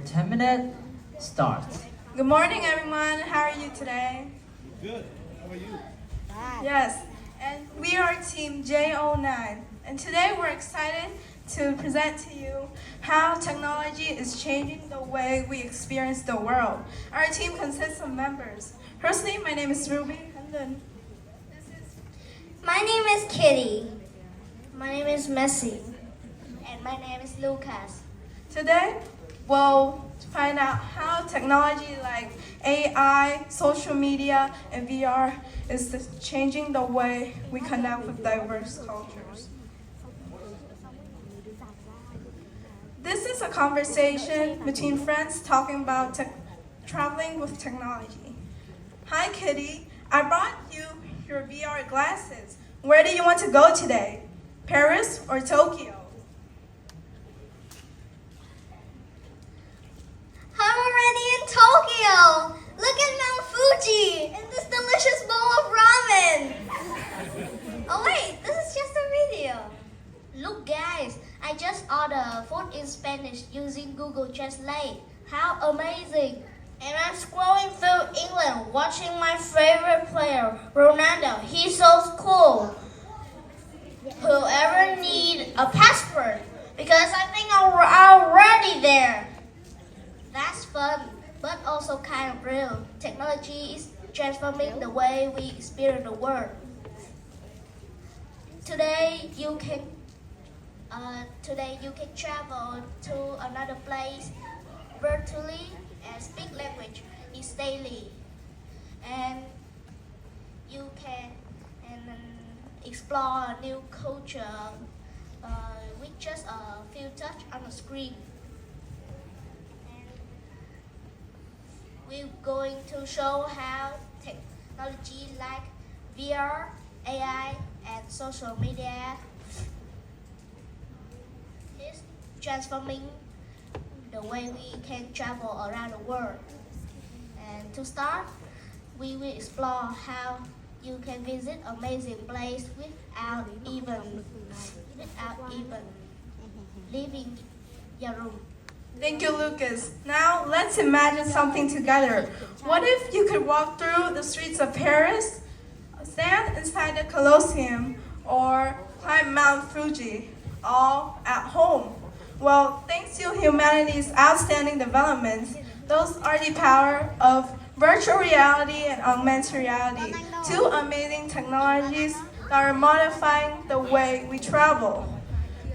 Your 10-minute starts. Good morning, everyone. How are you today? Good. How are you? Yes, and we are Team J09. And today we're excited to present to you how technology is changing the way we experience the world. Our team consists of members. Firstly, my name is Ruby. And then My name is Kitty. My name is Messi. And my name is Lucas. today we'll find out how technology like AI, social media, and VR is changing the way we connect with diverse cultures. This is a conversation between friends talking about traveling with technology. Hi, Kitty. I brought you your VR glasses. Where do you want to go today? Paris or Tokyo? I'm already in Tokyo. Look at Mount Fuji and this delicious bowl of ramen. Oh wait, this is just a video. Look guys, I just ordered food in Spanish using Google Translate. How amazing. And I'm scrolling through England watching my favorite player, Ronaldo. He's so cool. Whoever need a passport? Because I think I'm already there. That's fun, but also kind of real. Technology is transforming the way we experience the world. Today you can travel to another place virtually and speak language is daily, and you can explore a new culture with just a few touch on the screen. We're going to show how technology like VR, AI, and social media is transforming the way we can travel around the world. And to start, we will explore how you can visit amazing place without even leaving your room. Thank you, Lucas. Now, let's imagine something together. What if you could walk through the streets of Paris, stand inside the Colosseum, or climb Mount Fuji, all at home? Well, thanks to humanity's outstanding developments, those are the power of virtual reality and augmented reality, two amazing technologies that are modifying the way we travel.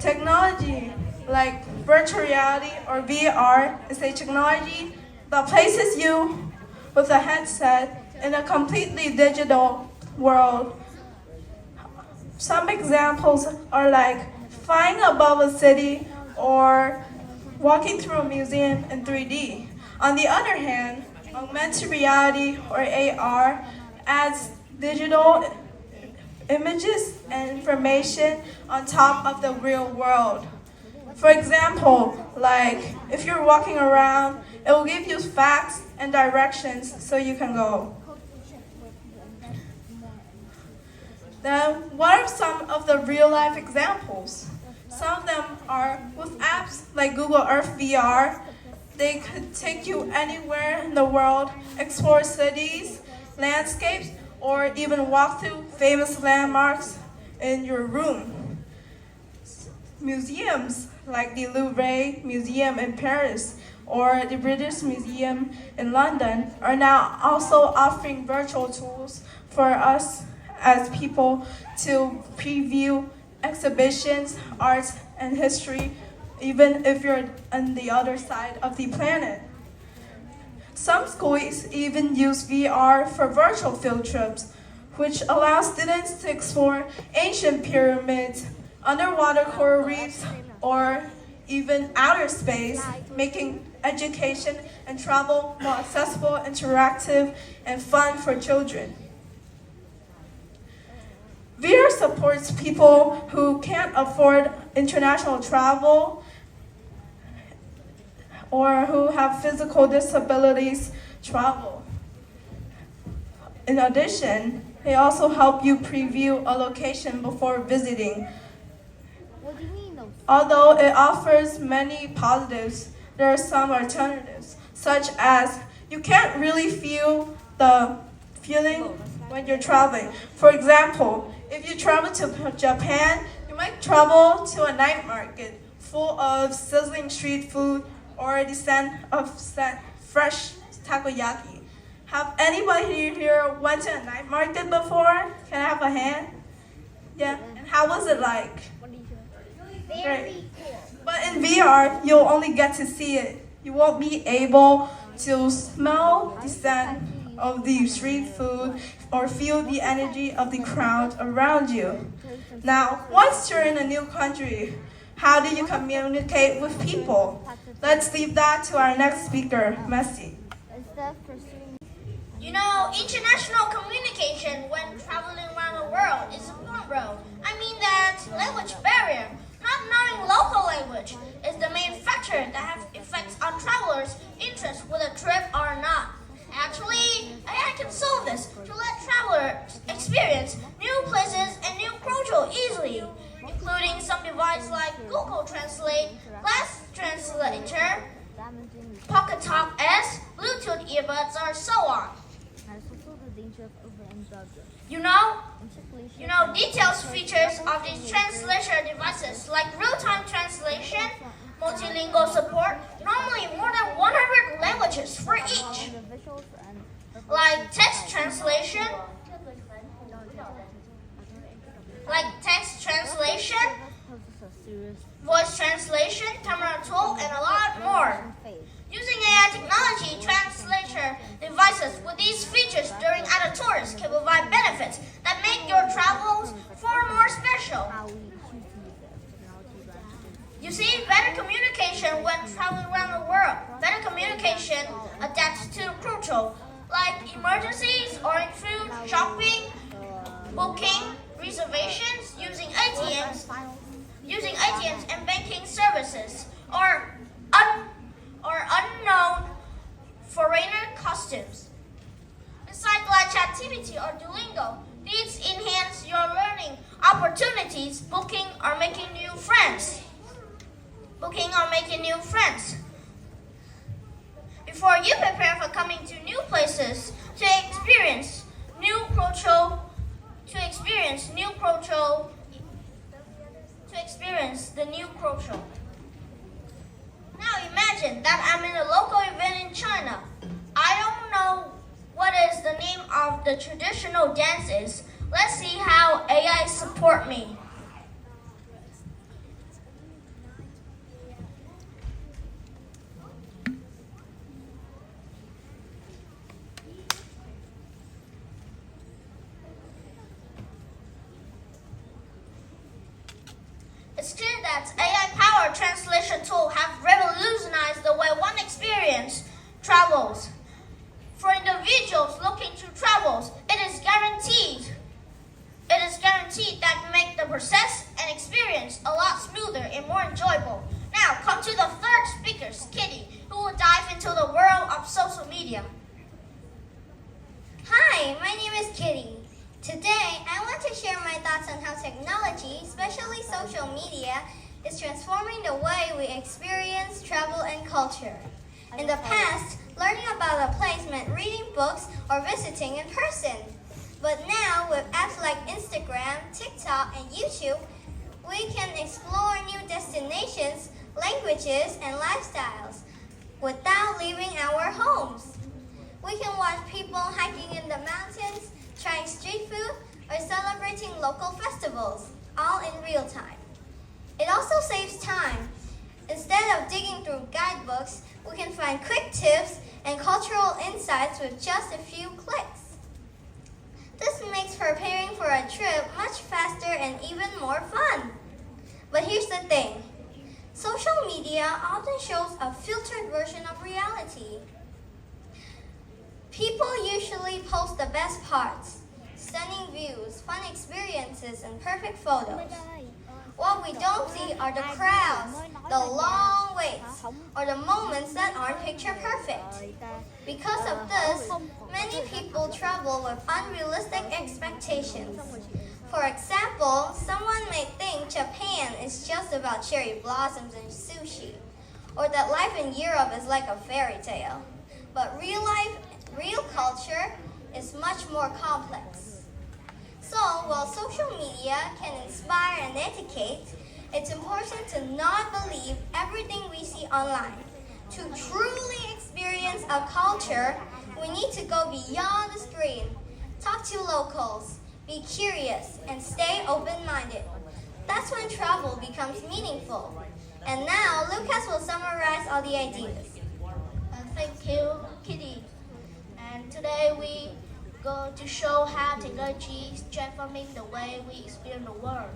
Technology like virtual reality or VR is a technology that places you with a headset in a completely digital world. Some examples are like flying above a city or walking through a museum in 3D. On the other hand, augmented reality or AR adds digital images and information on top of the real world. For example, like if you're walking around, it will give you facts and directions so you can go. Then, what are some of the real-life examples? Some of them are with apps like Google Earth VR. They could take you anywhere in the world, explore cities, landscapes, or even walk through famous landmarks in your room. Museums like the Louvre Museum in Paris or the British Museum in London are now also offering virtual tools for us as people to preview exhibitions, arts, and history, even if you're on the other side of the planet. Some schools even use VR for virtual field trips, which allows students to explore ancient pyramids, underwater coral reefs, or even outer space, making education and travel more accessible, interactive, and fun for children. VR supports people who can't afford international travel or who have physical disabilities travel. In addition, they also help you preview a location before visiting. Although it offers many positives, there are some alternatives, such as you can't really feel the feeling when you're traveling. For example, if you travel to Japan, you might travel to a night market full of sizzling street food or the scent of fresh takoyaki. Have anybody here went to a night market before? Can I have a hand? Yeah, and how was it like? Great. But in VR, you'll only get to see it. You won't be able to smell the scent of the street food or feel the energy of the crowd around you. Now, once you're in a new country, how do you communicate with people? Let's leave that to our next speaker, Messi. You know, international communication when traveling around the world is a fun road. I mean that language barrier, not knowing local language, is the main factor that has effects on travelers' interest with a trip or not. Actually, AI can solve this to let travelers experience new places and new culture easily, including some devices like Google Translate, Glass Translator, Pocket Talk S, Bluetooth earbuds, or so on. You know details features of these translation devices like real-time translation, multilingual support, normally more than 100 languages for each, like text translation, voice translation, camera tool, and a lot more. Using AI technology translator devices with these features during other tours can provide benefits that make your travels far more special. You see, better communication when traveling around the world. Better communication adapts to crucial, like emergencies or in food, shopping, booking, reservations, using ATMs and banking services, or unknown foreigner customs. Besides like ChatGPT or Duolingo, these enhance your learning opportunities, booking or making new friends. Before you prepare for coming to new places, to experience the new culture. Now imagine that I'm in a local event in China. I don't know what is the name of the traditional dances. Let's see how AI support me. It's clear that AI-powered translation tools have revolutionized the way one experience travels. For individuals looking to travel, it is guaranteed that make the process and experience a lot smoother and more enjoyable. Now, come to the third speaker, Kitty, who will dive into the world of social media. Hi, my name is Kitty. Today, I want to share my thoughts on how technology, especially social media, is transforming the way we experience travel and culture. In the past, learning about a place meant reading books or visiting in person. But now, with apps like Instagram, TikTok, and YouTube, we can explore new destinations, languages, and lifestyles without leaving our homes. We can watch people hiking in the mountains, trying street food, or celebrating local festivals, all in real time. It also saves time. Instead of digging through guidebooks, we can find quick tips and cultural insights with just a few clicks. This makes preparing for a trip much faster and even more fun. But here's the thing. Social media often shows a filtered version of reality. People usually post the best parts, stunning views, fun experiences, and perfect photos. What we don't see are the crowds, the long waits, or the moments that aren't picture perfect. Because of this, many people travel with unrealistic expectations. For example, someone may think Japan is just about cherry blossoms and sushi, or that life in Europe is like a fairy tale. But real culture is much more complex. So, while social media can inspire and educate, it's important to not believe everything we see online. To truly experience a culture, we need to go beyond the screen, talk to locals, be curious, and stay open-minded. That's when travel becomes meaningful. And now, Lucas will summarize all the ideas. Thank you, Kitty. And today we go to show how technology is transforming the way we experience the world.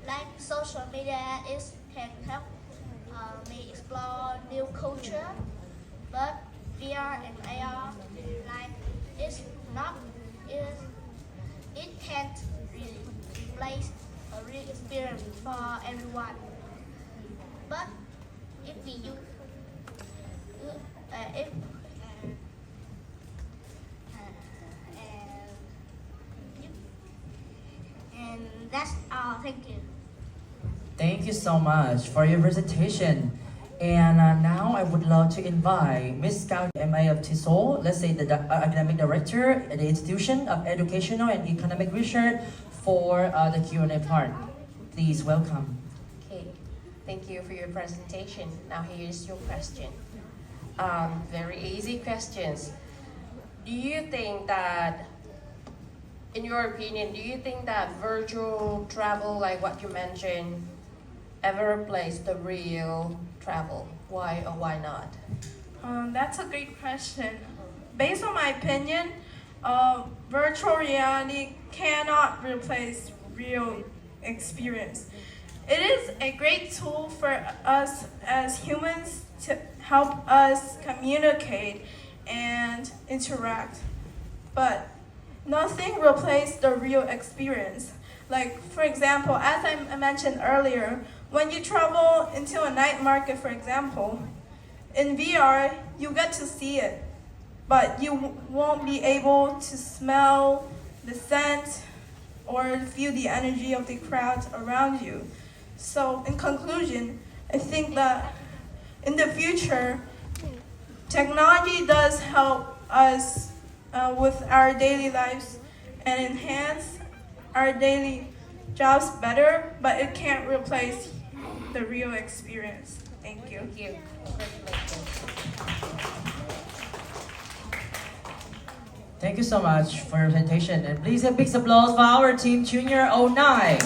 Like social media can help me explore new culture, but VR and AR, like it can't really replace a real experience for everyone. But if we use if and that's all. Thank you. Thank you so much for your presentation. And now I would love to invite Ms. Cao MA of TESOL, let's say the academic director at the Institution of Educational and Economic Research for the Q&A part. Please welcome. Okay, thank you for your presentation. Now here's your question. Very easy questions. Do you think that, in your opinion, do you think that virtual travel, like what you mentioned, ever replace the real travel? Why or why not? That's a great question. Based on my opinion, virtual reality cannot replace real experience. It is a great tool for us as humans to help us communicate and interact. But nothing replaces the real experience. Like, for example, as I mentioned earlier, when you travel into a night market, for example, in VR, you get to see it, but you won't be able to smell the scent or feel the energy of the crowd around you. So, in conclusion, I think that in the future, technology does help us with our daily lives and enhance our daily jobs better, but it can't replace the real experience. Thank you. Thank you. Thank you so much for your presentation. And please a big applause for our team Junior 09.